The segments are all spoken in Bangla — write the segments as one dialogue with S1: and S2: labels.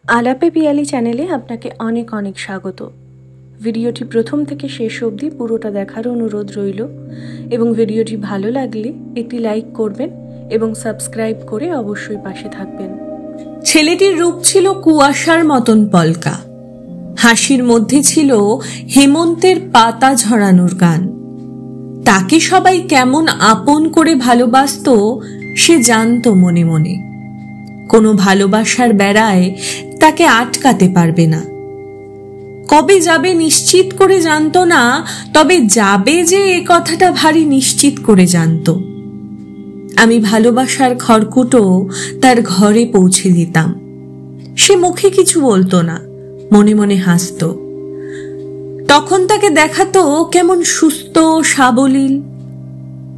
S1: আলাপে পিয়ালি চ্যানেলে আপনাকে অনেক অনেক স্বাগত। ভিডিওটি প্রথম থেকে শেষ অবধি পুরোটা দেখার অনুরোধ রইল এবং ভিডিওটি ভালো লাগলে একটি লাইক করবেন এবং সাবস্ক্রাইব করে অবশ্যই পাশে থাকবেন।
S2: ছেলেটির রূপ ছিল কুয়াশার মতন পলকা, হাসির মধ্যে ছিল হেমন্তের পাতা ঝরানোর গান। তাকে সবাই কেমন আপন করে ভালোবাসতো সে জানতো মনে মনে। কোনো ভালোবাসার বেড়ায় তাকে আটকাতে পারবে না। কবে যাবে নিশ্চিত করে জানতো না, তবে যাবে যে এ কথাটা ভারী নিশ্চিত করে জানতো। আমি ভালোবাসার খড়কুটো তার ঘরে পৌঁছে দিতাম। সে মুখে কিছু বলতো না, মনে মনে হাসতো। তখন তাকে দেখাতো কেমন সুস্থ সাবলীল।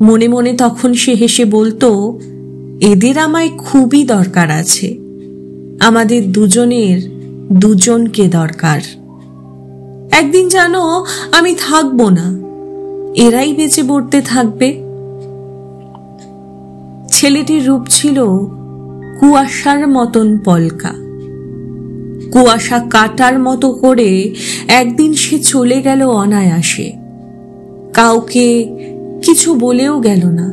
S2: মনে মনে তখন সে হেসে বলতো, এদের আমায় খুবই দরকার আছে, আমাদের দুজনের দুজনকে দরকার। একদিন জানো আমি থাকবো না, এরাই বেঁচে পড়তে থাকবে। ছেলেটির রূপ ছিল কুয়াশার মতন পলকা। কুয়াশা কাটার মতো করে একদিন সে চলে গেল অনায়াসে, কাউকে কিছু বলেও গেল না।